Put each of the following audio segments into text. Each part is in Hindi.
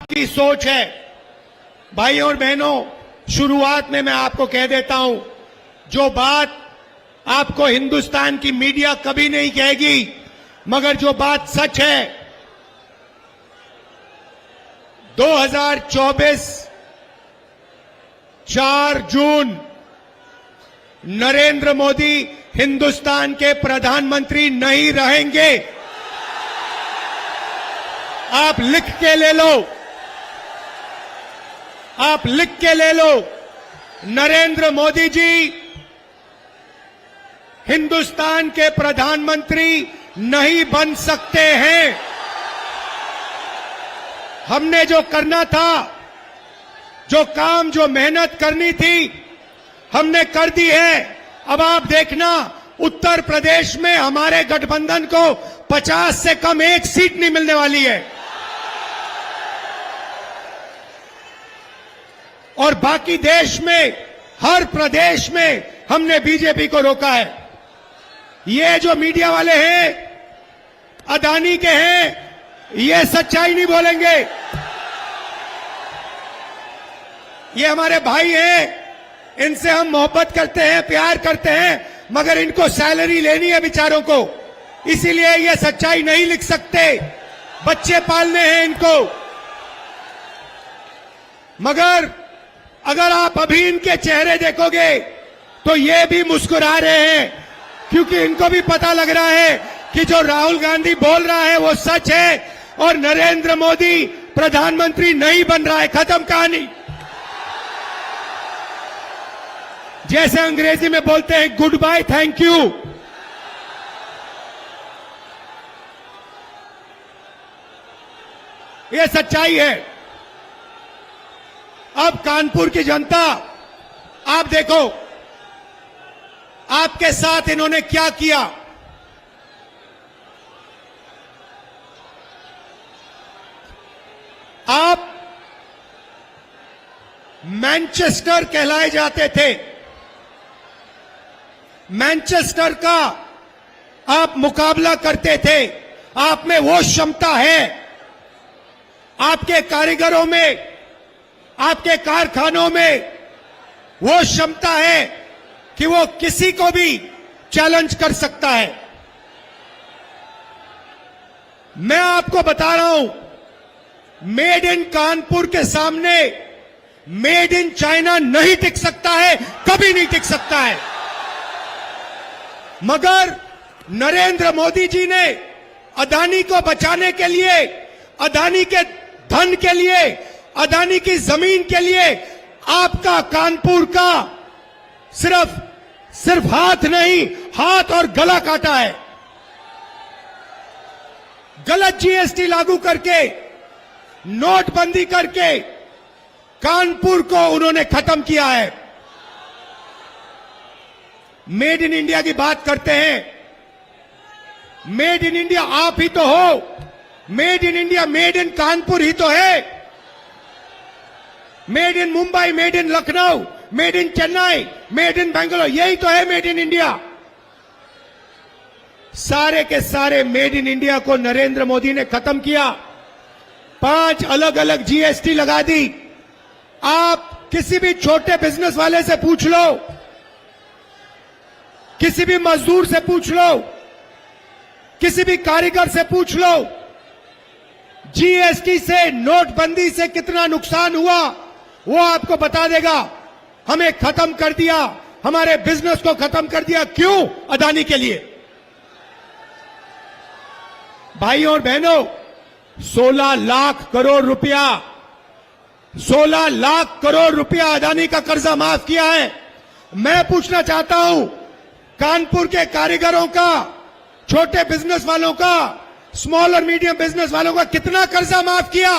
की सोच है। भाइयों और बहनों, शुरुआत में मैं आपको कह देता हूं, जो बात आपको हिंदुस्तान की मीडिया कभी नहीं कहेगी, मगर जो बात सच है, 2024 4 जून नरेंद्र मोदी हिंदुस्तान के प्रधानमंत्री नहीं रहेंगे। आप लिख के ले लो, आप लिख के ले लो, नरेंद्र मोदी जी हिंदुस्तान के प्रधानमंत्री नहीं बन सकते हैं। हमने जो करना था, जो काम, जो मेहनत करनी थी, हमने कर दी है। अब आप देखना, उत्तर प्रदेश में हमारे गठबंधन को 50 से कम एक सीट नहीं मिलने वाली है, और बाकी देश में, हर प्रदेश में हमने बीजेपी को रोका है। ये जो मीडिया वाले हैं, अदानी के हैं, ये सच्चाई नहीं बोलेंगे। ये हमारे भाई हैं, इनसे हम मोहब्बत करते हैं, प्यार करते हैं, मगर इनको सैलरी लेनी है बेचारों को, इसीलिए ये सच्चाई नहीं लिख सकते। बच्चे पालने हैं इनको। मगर अगर आप अभी इनके चेहरे देखोगे तो ये भी मुस्कुरा रहे हैं, क्योंकि इनको भी पता लग रहा है कि जो राहुल गांधी बोल रहा है वो सच है, और नरेंद्र मोदी प्रधानमंत्री नहीं बन रहा है। खत्म कहानी। जैसे अंग्रेजी में बोलते हैं, गुड बाय, थैंक यू। ये सच्चाई है। अब कानपुर की जनता, आप देखो, आपके साथ इन्होंने क्या किया। आप मैनचेस्टर कहलाए जाते थे, मैनचेस्टर का आप मुकाबला करते थे। आप में वो क्षमता है, आपके कारीगरों में, आपके कारखानों में वो क्षमता है कि वो किसी को भी चैलेंज कर सकता है। मैं आपको बता रहा हूं, मेड इन कानपुर के सामने मेड इन चाइना नहीं टिक सकता है, कभी नहीं टिक सकता है। मगर नरेंद्र मोदी जी ने अदानी को बचाने के लिए, अदानी के धन के लिए, अदानी की जमीन के लिए आपका कानपुर का सिर्फ हाथ नहीं, हाथ और गला काटा है। गलत जीएसटी लागू करके, नोटबंदी करके कानपुर को उन्होंने खत्म किया है। मेड इन इंडिया की बात करते हैं। मेड इन इंडिया आप ही तो हो। Made in India, made in Kanpur ही तो है। Made in Mumbai, made in Lucknow, made in Chennai, made in Bangalore, यही तो है मेड इन इंडिया। सारे के सारे मेड इन इंडिया को नरेंद्र मोदी ने खत्म किया। 5 अलग अलग जीएसटी लगा दी। आप किसी भी छोटे बिजनेस वाले से पूछ लो, किसी भी मजदूर से पूछ लो, किसी भी कारीगर से पूछ लो, जीएसटी से, नोटबंदी से कितना नुकसान हुआ वो आपको बता देगा। हमें खत्म कर दिया, हमारे बिजनेस को खत्म कर दिया। क्यों? अदानी के लिए। भाइयों और बहनों, 16 लाख करोड़ रुपया, 16 लाख करोड़ रुपया अदानी का कर्जा माफ किया है। मैं पूछना चाहता हूं, कानपुर के कारीगरों का, छोटे बिजनेस वालों का, स्मॉल और मीडियम बिजनेस वालों का कितना कर्जा माफ किया?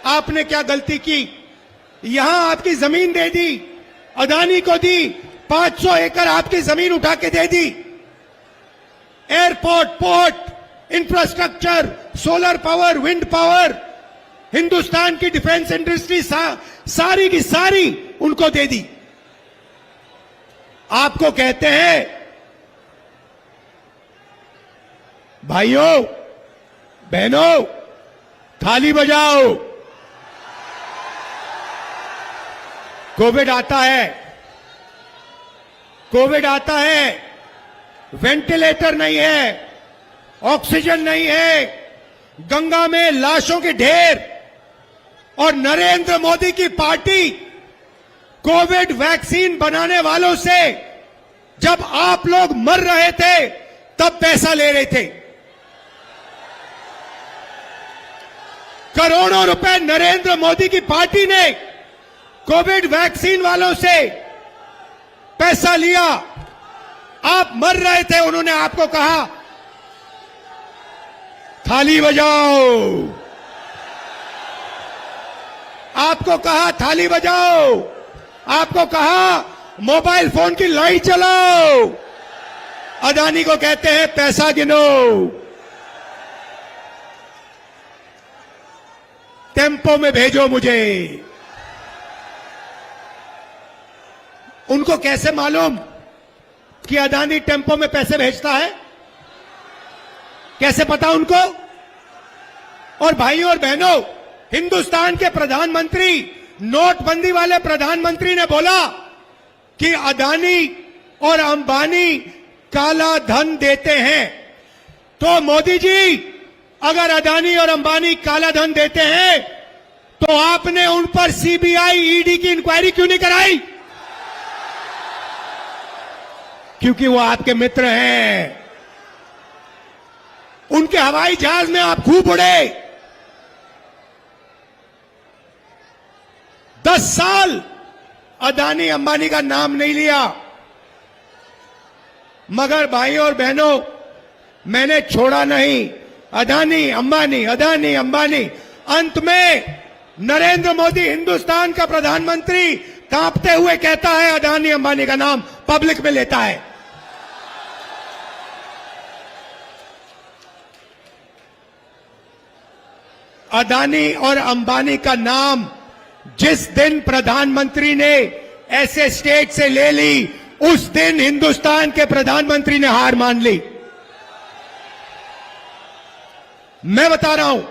आपने क्या गलती की? यहां आपकी जमीन दे दी, अदानी को दी, 500 एकड़ आपकी जमीन उठा के दे दी। Airport, port, infrastructure, solar power, wind power, Hindustan की डिफेंस इंडस्ट्री सारी की सारी उनको दे दी। आपको कहते हैं भाइयों बहनों, थाली बजाओ। कोविड आता है, कोविड आता है, वेंटिलेटर नहीं है, ऑक्सीजन नहीं है, गंगा में लाशों के ढेर, और नरेंद्र मोदी की पार्टी कोविड वैक्सीन बनाने वालों से जब आप लोग मर रहे थे तब पैसा ले रहे थे। करोड़ों रुपए नरेंद्र मोदी की पार्टी ने कोविड वैक्सीन वालों से पैसा लिया। आप मर रहे थे, उन्होंने आपको कहा थाली बजाओ, आपको कहा थाली बजाओ, आपको कहा मोबाइल फोन की लाइट चलाओ। अदानी को कहते हैं पैसा गिनो, टेम्पो में भेजो मुझे। उनको कैसे मालूम कि अदानी टेम्पो में पैसे भेजता है? कैसे पता उनको? और भाइयों और बहनों, हिंदुस्तान के प्रधानमंत्री, नोटबंदी वाले प्रधानमंत्री ने बोला कि अदानी और अंबानी काला धन देते हैं। तो मोदी जी, अगर अदानी और अंबानी काला धन देते हैं तो आपने उन पर सीबीआई, ईडी की इंक्वायरी क्यों नहीं कराई? क्योंकि वो आपके मित्र हैं। उनके हवाई जहाज में आप खूब उड़े। 10 साल अदानी अंबानी का नाम नहीं लिया। मगर भाइयों और बहनों, मैंने छोड़ा नहीं। अदानी अंबानी, अदानी अंबानी। अंत में नरेंद्र मोदी, हिंदुस्तान का प्रधानमंत्री, कांपते हुए कहता है अदानी अंबानी का नाम पब्लिक में लेता है। अदानी और अंबानी का नाम जिस दिन प्रधानमंत्री ने ऐसे स्टेट से ले ली, उस दिन हिंदुस्तान के प्रधानमंत्री ने हार मान ली। मैं बता रहा हूं,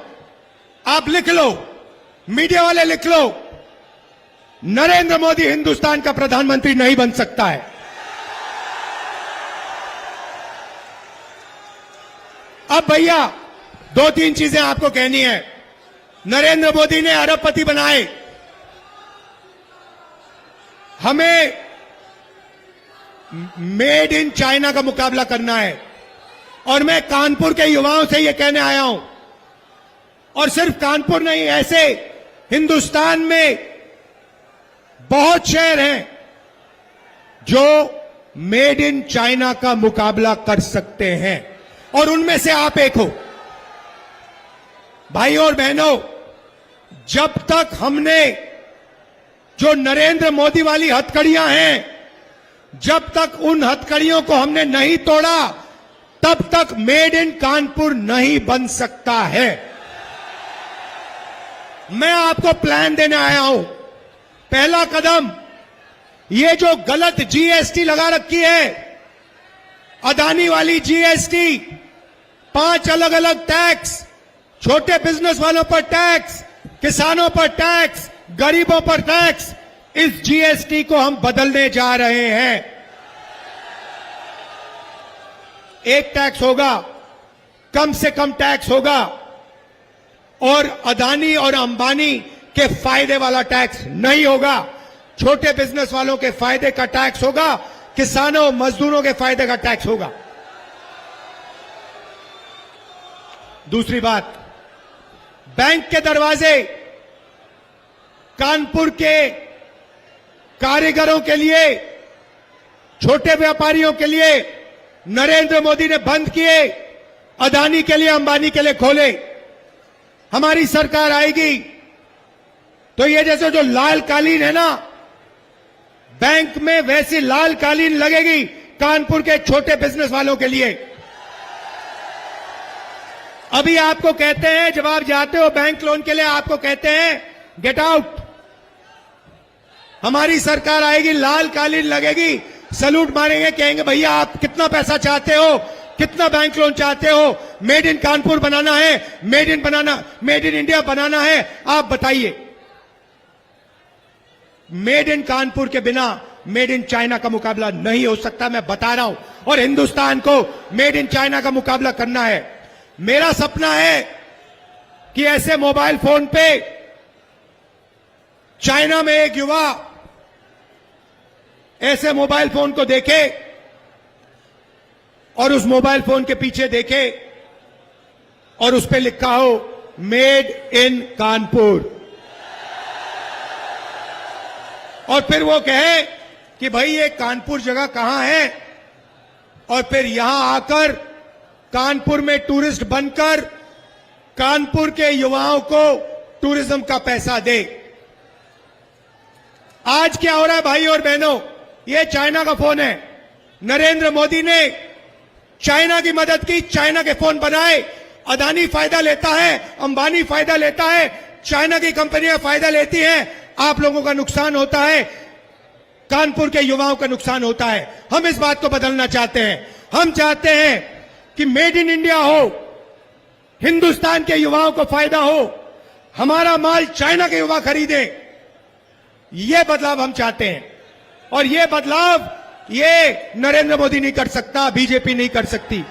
आप लिख लो, मीडिया वाले लिख लो, नरेंद्र मोदी हिंदुस्तान का प्रधानमंत्री नहीं बन सकता है। अब भैया 2-3 चीजें आपको कहनी है। नरेंद्र मोदी ने अरबपति बनाए, हमें मेड इन चाइना का मुकाबला करना है। और मैं कानपुर के युवाओं से यह कहने आया हूं, और सिर्फ कानपुर नहीं, ऐसे हिंदुस्तान में बहुत शहर हैं जो मेड इन चाइना का मुकाबला कर सकते हैं, और उनमें से आप एक हो। भाइयों और बहनों, जब तक हमने जो नरेंद्र मोदी वाली हथकड़ियां हैं, जब तक उन हथकड़ियों को हमने नहीं तोड़ा, तब तक मेड इन कानपुर नहीं बन सकता है। मैं आपको प्लान देने आया हूं। पहला कदम, ये जो गलत जीएसटी लगा रखी है, अदानी वाली जीएसटी, 5 अलग अलग टैक्स, छोटे बिजनेस वालों पर टैक्स, किसानों पर टैक्स, गरीबों पर टैक्स, इस जीएसटी को हम बदलने जा रहे हैं। एक टैक्स होगा, कम से कम टैक्स होगा, और अदानी और अंबानी के फायदे वाला टैक्स नहीं होगा। छोटे बिजनेस वालों के फायदे का टैक्स होगा, किसानों, मजदूरों के फायदे का टैक्स होगा। दूसरी बात, बैंक के दरवाजे कानपुर के कारीगरों के लिए, छोटे व्यापारियों के लिए नरेंद्र मोदी ने बंद किए, अदानी के लिए, अंबानी के लिए खोले। हमारी सरकार आएगी तो ये जैसे जो लाल कालीन है ना बैंक में, वैसी लाल कालीन लगेगी कानपुर के छोटे बिजनेस वालों के लिए। अभी आपको कहते हैं, जब आप जाते हो बैंक लोन के लिए, आपको कहते हैं गेट आउट। हमारी सरकार आएगी, लाल कालीन लगेगी, सलूट मारेंगे, कहेंगे भैया आप कितना पैसा चाहते हो, कितना बैंक लोन चाहते हो? मेड इन कानपुर बनाना है, मेड इन इंडिया बनाना है, आप बताइए। मेड इन कानपुर के बिना मेड इन चाइना का मुकाबला नहीं हो सकता, मैं बता रहा हूं। और हिंदुस्तान को मेड इन चाइना का मुकाबला करना है। मेरा सपना है कि ऐसे मोबाइल फोन पे चाइना में एक युवा ऐसे मोबाइल फोन को देखे और उस मोबाइल फोन के पीछे देखे और उस पे लिखा हो मेड इन कानपुर, और फिर वो कहे कि भाई ये कानपुर जगह कहां है, और फिर यहां आकर कानपुर में टूरिस्ट बनकर कानपुर के युवाओं को टूरिज्म का पैसा दे। आज क्या हो रहा है भाई और बहनों? ये चाइना का फोन है। नरेंद्र मोदी ने चाइना की मदद की, चाइना के फोन बनाए। अदानी फायदा लेता है, अंबानी फायदा लेता है, चाइना की कंपनियां फायदा लेती हैं। आप लोगों का नुकसान होता है, कानपुर के युवाओं का नुकसान होता है। हम इस बात को बदलना चाहते हैं। हम चाहते हैं कि मेड इन इंडिया हो, हिंदुस्तान के युवाओं को फायदा हो, हमारा माल चाइना के युवा खरीदे। ये बदलाव हम चाहते हैं, और ये बदलाव ये नरेंद्र मोदी नहीं कर सकता, बीजेपी नहीं कर सकती।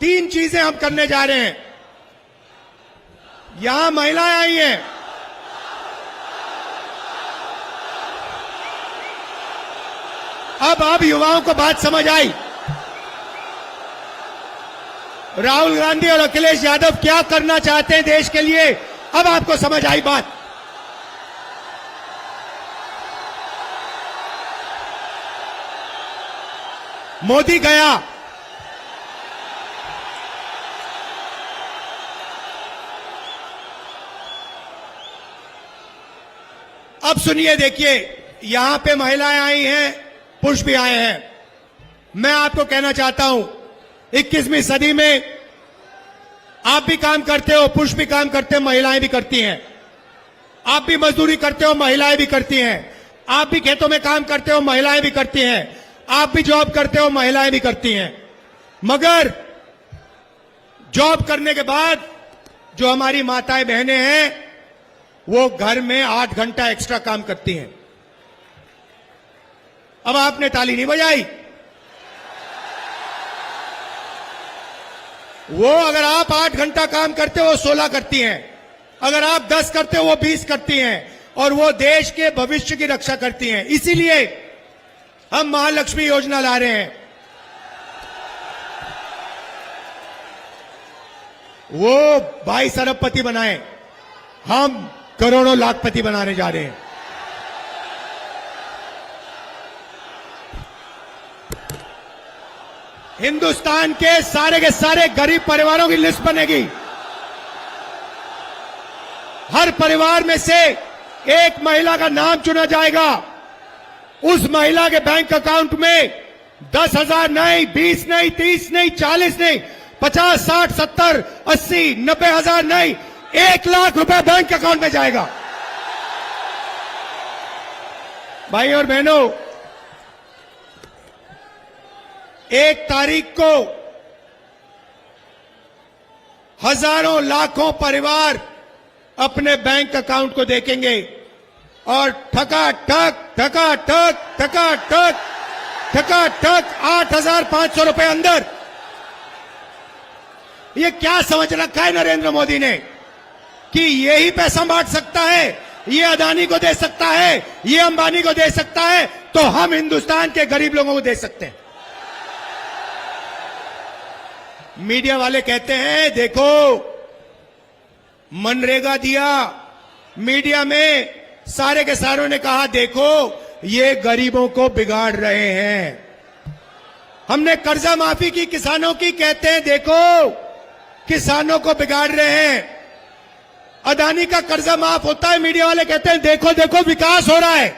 तीन चीजें हम करने जा रहे हैं। यहां महिलाएं आई हैं, अब युवाओं को बात समझ आई। राहुल गांधी और अखिलेश यादव क्या करना चाहते हैं देश के लिए, अब आपको समझ आई बात। मोदी गया, अब सुनिए, देखिए, यहां पे महिलाएं आई हैं, पुरुष भी आए हैं। मैं आपको कहना चाहता हूं, 21वीं सदी में आप भी काम करते हो, पुरुष भी काम करते हैं, महिलाएं भी करती हैं। आप भी मजदूरी करते हो, महिलाएं भी करती हैं। आप भी खेतों में काम करते हो, महिलाएं भी करती हैं। आप भी जॉब करते हो, महिलाएं भी करती हैं। मगर जॉब करने के बाद जो हमारी माताएं बहनें हैं, वो घर में 8 घंटा एक्स्ट्रा काम करती हैं। अब आपने ताली नहीं बजाई। वो अगर आप 8 घंटा काम करते हो, वो 16 करती हैं। अगर आप 10 करते हो, वो 20 करती हैं, और वो देश के भविष्य की रक्षा करती हैं। इसीलिए हम महालक्ष्मी योजना ला रहे हैं। वो 22 अरबपति बनाए, हम करोड़ों लाखपति बनाने जा रहे हैं। हिंदुस्तान के सारे गरीब परिवारों की लिस्ट बनेगी। हर परिवार में से एक महिला का नाम चुना जाएगा। उस महिला के बैंक अकाउंट में 10,000 नहीं, 20 नहीं, 30 नहीं, 40 नहीं, 50, 60, 70, 80, 90,000 नहीं, 1 लाख रुपए बैंक अकाउंट में जाएगा। भाई और बहनों, 1 तारीख को हजारों लाखों परिवार अपने बैंक अकाउंट को देखेंगे और ठकाठक 8,500 रुपए अंदर। ये क्या समझ रखा है नरेंद्र मोदी ने कि यही पैसा बांट सकता है, ये अदानी को दे सकता है, ये अंबानी को दे सकता है, तो हम हिंदुस्तान के गरीब लोगों को दे सकते हैं। मीडिया वाले कहते हैं देखो मनरेगा दिया, मीडिया में सारे के सारों ने कहा देखो ये गरीबों को बिगाड़ रहे हैं। हमने कर्जा माफी की किसानों की, कहते हैं देखो किसानों को बिगाड़ रहे हैं। अदानी का कर्जा माफ होता है, मीडिया वाले कहते हैं देखो देखो विकास हो रहा है।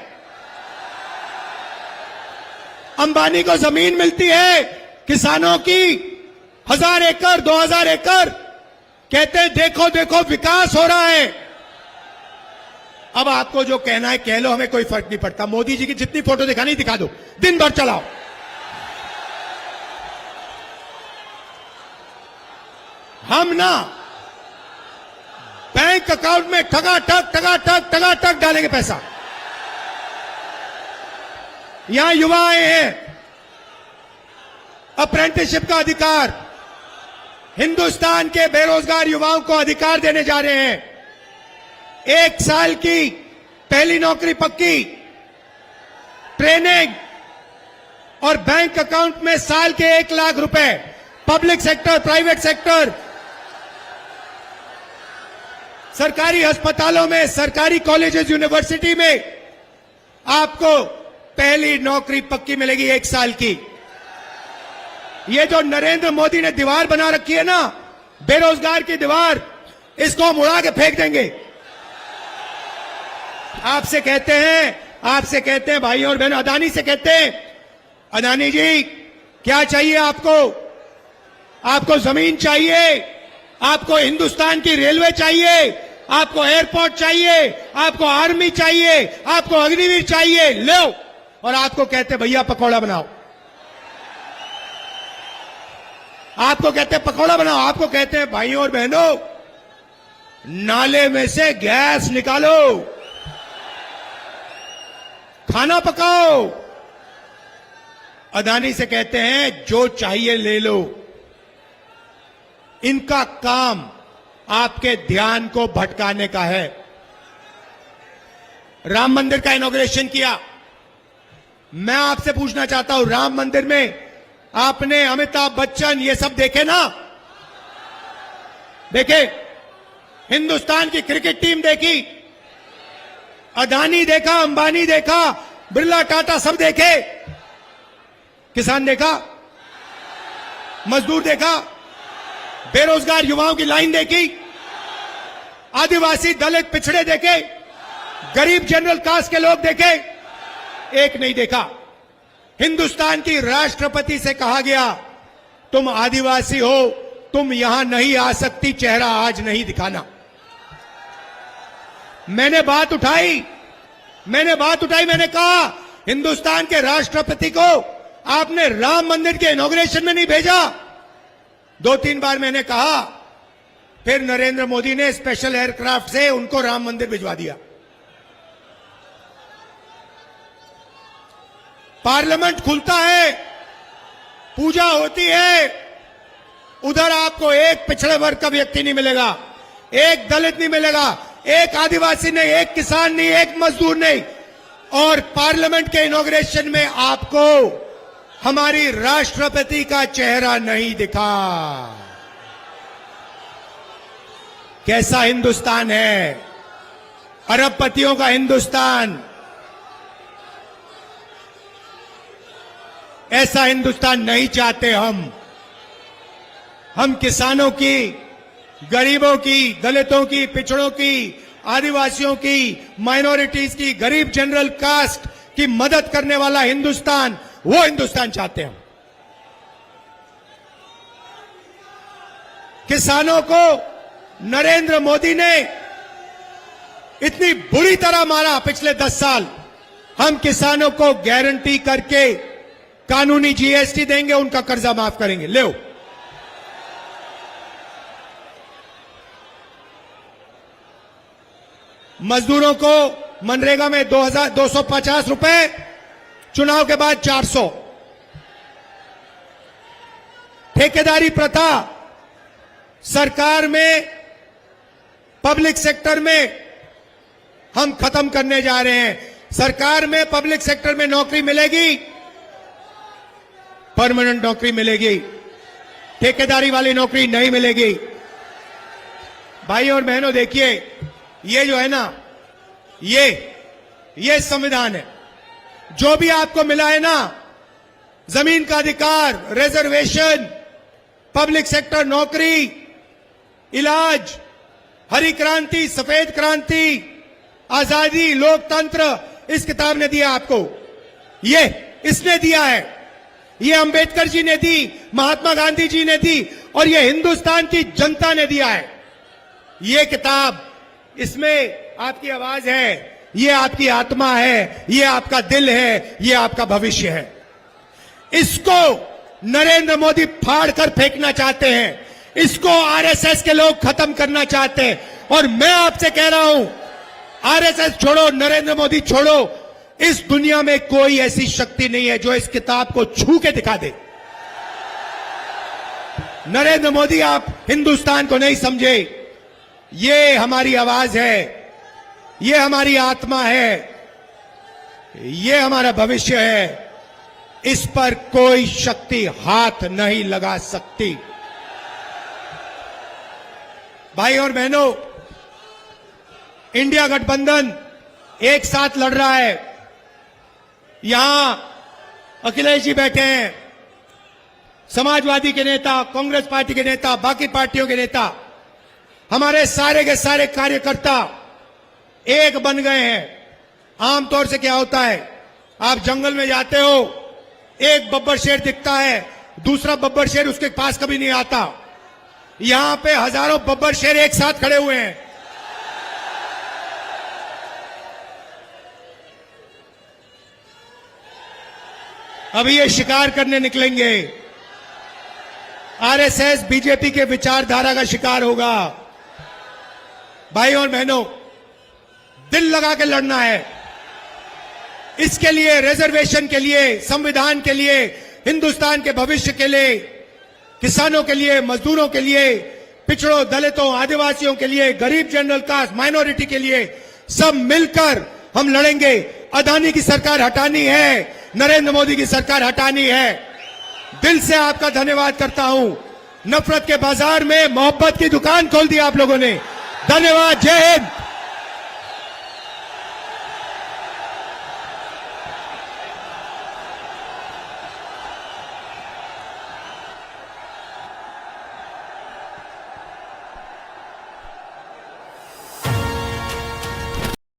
अंबानी को जमीन मिलती है किसानों की 1000 एकड़ 2000 एकड़, कहते हैं देखो देखो विकास हो रहा है। अब आपको जो कहना है कह लो, हमें कोई फर्क नहीं पड़ता। मोदी जी की जितनी फोटो दिखानी दिखा दो, दिन भर चलाओ। हम ना बैंक अकाउंट में ठगा ठग डालेंगे पैसा। यहां युवा आए हैं, अप्रेंटिसशिप का अधिकार, हिंदुस्तान के बेरोजगार युवाओं को अधिकार देने जा रहे हैं। 1 साल की पहली नौकरी पक्की, ट्रेनिंग और बैंक अकाउंट में साल के 1 लाख रुपए। पब्लिक सेक्टर, प्राइवेट सेक्टर, सरकारी अस्पतालों में, सरकारी कॉलेजेस, यूनिवर्सिटी में आपको पहली नौकरी पक्की मिलेगी 1 साल की। ये जो नरेंद्र मोदी ने दीवार बना रखी है ना, बेरोजगार की दीवार, इसको हम उड़ा के फेंक देंगे। आपसे कहते हैं भाई और बहन, अदानी से कहते हैं, अदानी जी क्या चाहिए आपको? आपको जमीन चाहिए, आपको हिंदुस्तान की रेलवे चाहिए, आपको एयरपोर्ट चाहिए, आपको आर्मी चाहिए, आपको अग्निवीर चाहिए, लो। और आपको कहते भैया पकौड़ा बनाओ, आपको कहते हैं पकौड़ा बनाओ, आपको कहते हैं भाइयों और बहनों नाले में से गैस निकालो, खाना पकाओ। अदानी से कहते हैं जो चाहिए ले लो। इनका काम आपके ध्यान को भटकाने का है। राम मंदिर का इनॉग्रेशन किया। मैं आपसे पूछना चाहता हूं, राम मंदिर में आपने अमिताभ बच्चन ये सब देखे ना? देखे? हिंदुस्तान की क्रिकेट टीम देखी, अदानी देखा, अंबानी देखा, बिरला, टाटा सब देखे। किसान देखा, मजदूर देखा, बेरोजगार युवाओं की लाइन देखी, आदिवासी, दलित, पिछड़े देखे, गरीब जनरल कास्ट के लोग देखे? एक नहीं देखा। हिंदुस्तान की राष्ट्रपति से कहा गया तुम आदिवासी हो, तुम यहां नहीं आ सकती, चेहरा आज नहीं दिखाना। मैंने बात उठाई, मैंने कहा हिंदुस्तान के राष्ट्रपति को आपने राम मंदिर के इनॉग्रेशन में नहीं भेजा। 2-3 बार मैंने कहा, फिर नरेंद्र मोदी ने स्पेशल एयरक्राफ्ट से उनको राम मंदिर भिजवा दिया। पार्लियामेंट खुलता है, पूजा होती है, उधर आपको एक पिछड़े वर्ग का व्यक्ति नहीं मिलेगा, एक दलित नहीं मिलेगा, एक आदिवासी नहीं, एक किसान नहीं, एक मजदूर नहीं। और पार्लियामेंट के इनॉग्रेशन में आपको हमारी राष्ट्रपति का चेहरा नहीं दिखा। कैसा हिंदुस्तान है? अरबपतियों का हिंदुस्तान। ऐसा हिंदुस्तान नहीं चाहते हम किसानों की, गरीबों की, दलितों की, पिछड़ों की, आदिवासियों की, माइनॉरिटीज की, गरीब जनरल कास्ट की मदद करने वाला हिंदुस्तान, वो हिंदुस्तान चाहते हैं। किसानों को नरेंद्र मोदी ने इतनी बुरी तरह मारा पिछले 10 साल। हम किसानों को गारंटी करके कानूनी जीएसटी देंगे, उनका कर्जा माफ करेंगे। ले मजदूरों को मनरेगा में 250 रुपए, चुनाव के बाद 400। ठेकेदारी प्रथा सरकार में, पब्लिक सेक्टर में हम खत्म करने जा रहे हैं। सरकार में, पब्लिक सेक्टर में नौकरी मिलेगी, परमानेंट नौकरी मिलेगी, ठेकेदारी वाली नौकरी नहीं मिलेगी। भाई और बहनों देखिए, ये जो है ना, ये संविधान है। जो भी आपको मिला है ना, जमीन का अधिकार, रिजर्वेशन, पब्लिक सेक्टर नौकरी, इलाज, हरी क्रांति, सफेद क्रांति, आजादी, लोकतंत्र, इस किताब ने दिया आपको। ये इसने दिया है, ये अंबेडकर जी ने दी, महात्मा गांधी जी ने दी, और ये हिंदुस्तान की जनता ने दिया है। ये किताब, इसमें आपकी आवाज है, ये आपकी आत्मा है, ये आपका दिल है, ये आपका भविष्य है। इसको नरेंद्र मोदी फाड़ कर फेंकना चाहते हैं, इसको आरएसएस के लोग खत्म करना चाहते हैं। और मैं आपसे कह रहा हूं, आरएसएस छोड़ो, नरेंद्र मोदी छोड़ो, इस दुनिया में कोई ऐसी शक्ति नहीं है जो इस किताब को छू के दिखा दे। नरेंद्र मोदी, आप हिंदुस्तान को नहीं समझे। ये हमारी आवाज है, ये हमारी आत्मा है, ये हमारा भविष्य है। इस पर कोई शक्ति हाथ नहीं लगा सकती। भाई और बहनों, इंडिया गठबंधन एक साथ लड़ रहा है। यहां अखिलेश जी बैठे हैं, समाजवादी के नेता, कांग्रेस पार्टी के नेता, बाकी पार्टियों के नेता, हमारे सारे के सारे कार्यकर्ता एक बन गए हैं। आमतौर से क्या होता है, आप जंगल में जाते हो, एक बब्बर शेर दिखता है, दूसरा बब्बर शेर उसके पास कभी नहीं आता। यहां पे हजारों बब्बर शेर एक साथ खड़े हुए हैं। अभी ये शिकार करने निकलेंगे। आरएसएस बीजेपी के विचारधारा का शिकार होगा। भाई और बहनों, दिल लगा के लड़ना है। इसके लिए, रिजर्वेशन के लिए, संविधान के लिए, हिंदुस्तान के भविष्य के लिए, किसानों के लिए, मजदूरों के लिए, पिछड़ों, दलितों, आदिवासियों के लिए, गरीब जनरल कास्ट, माइनॉरिटी के लिए, सब मिलकर हम लड़ेंगे। अदानी की सरकार हटानी है, नरेंद्र मोदी की सरकार हटानी है। दिल से आपका धन्यवाद करता हूं। नफरत के बाजार में मोहब्बत की दुकान खोल दी आप लोगों ने। धन्यवाद। जय हिंद।